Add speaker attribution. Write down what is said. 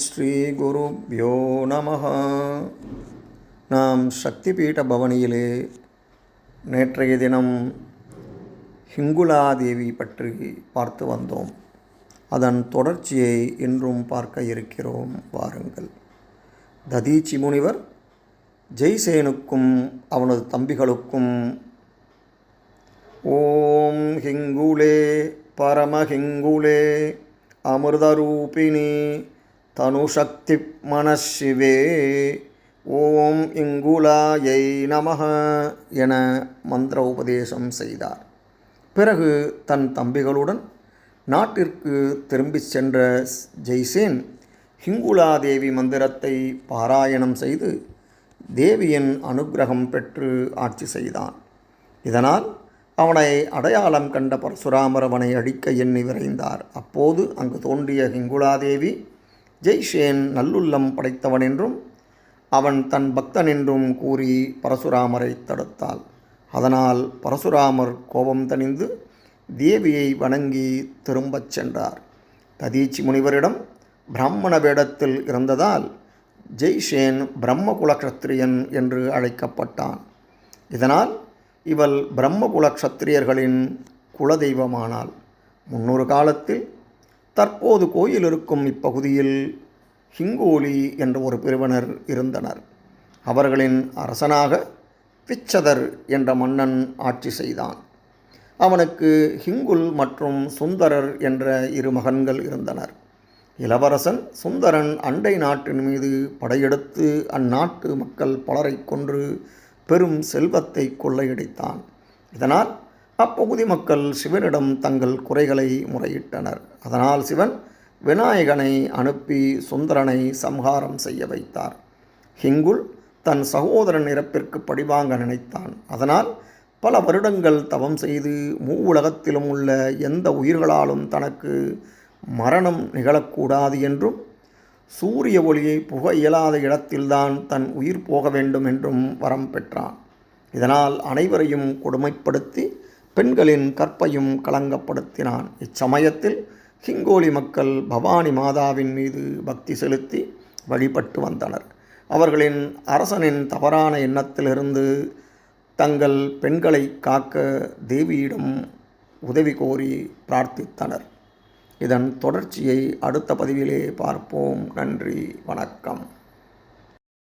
Speaker 1: ஸ்ரீ குருப்யோ நமஹ. நாம் சக்தி பீட பவனியிலே நேற்றைய தினம் ஹிங்குலாதேவி பற்றி பார்த்து வந்தோம். அதன் தொடர்ச்சியை இன்றும் பார்க்க இருக்கிறோம். வாருங்கள். ததீச்சி முனிவர் ஜெய்சேனுக்கும் அவனது தம்பிகளுக்கும் ஓம் ஹிங்குலே பரமஹிங்குலே அமிர்தரூபிணி தனுசக்தி மனசிவே ஓம் இங்குலாயை நமஹ என மந்திர உபதேசம் செய்தார். பிறகு தன் தம்பிகளுடன் நாட்டிற்கு திரும்பிச் சென்ற ஜெய்சேன் ஹிங்குலாதேவி மந்திரத்தை பாராயணம் செய்து தேவியின் அனுக்கிரகம் பெற்று ஆட்சி செய்தான். இதனால் அவனை அடையாளம் கண்ட பரசுராமர் அவனை அழிக்க எண்ணி விரைந்தார். அப்போது அங்கு தோன்றிய ஹிங்குலாதேவி ஜெய்சேன் நல்லுள்ளம் படைத்தவன் என்றும் அவன் தன் பக்தன் என்றும் கூறி பரசுராமரை தடுத்தாள். அதனால் பரசுராமர் கோபம் தணிந்து தேவியை வணங்கி திரும்பச் சென்றார். ததீச்சி முனிவரிடம் பிராமண வேடத்தில் இருந்ததால் ஜெய்சேன் பிரம்மகுல க்ஷத்திரியன் என்று அழைக்கப்பட்டான். இதனால் இவள் பிரம்மகுல க்ஷத்திரியர்களின் குலதெய்வமானாள். முன்னொரு காலத்தில் தற்போது கோயில் இருக்கும் இப்பகுதியில் ஹிங்கோலி என்ற ஒரு பிரிவினர் இருந்தனர். அவர்களின் அரசனாக பிச்சதர் என்ற மன்னன் ஆட்சி செய்தான். அவனுக்கு ஹிங்குல் மற்றும் சுந்தரர் என்ற இரு மகன்கள் இருந்தனர். இளவரசன் சுந்தரன் அண்டை நாட்டின் மீது படையெடுத்து அந்நாட்டு மக்கள் பலரை கொன்று பெரும் செல்வத்தை கொள்ளையடித்தான். இதனால் அப்பகுதி மக்கள் சிவனிடம் தங்கள் குறைகளை முறையிட்டனர். அதனால் சிவன் விநாயகனை அனுப்பி சுந்தரனை சம்ஹாரம் செய்ய வைத்தார். ஹிங்குல் தன் சகோதரன் இறப்பிற்கு பழிவாங்க நினைத்தான். அதனால் பல வருடங்கள் தவம் செய்து மூவுலகத்திலும் உள்ள எந்த உயிர்களாலும் தனக்கு மரணம் நிகழக்கூடாது என்றும் சூரிய ஒளியை புக இயலாத இடத்தில்தான் தன் உயிர் போக வேண்டும் என்றும் வரம் பெற்றான். இதனால் அனைவரையும் கொடுமைப்படுத்தி பெண்களின் கற்பையும் களங்கப்படுத்தினான். இச்சமயத்தில் ஹிங்கோலி மக்கள் பவானி மாதாவின் மீது பக்தி செலுத்தி வழிபட்டு வந்தனர். அவர்களின் அரசனின் தவறான எண்ணத்திலிருந்து தங்கள் பெண்களை காக்க தேவியிடம் உதவி கோரி பிரார்த்தித்தனர். இதன் தொடர்ச்சியை அடுத்த பதிவிலே பார்ப்போம். நன்றி, வணக்கம்.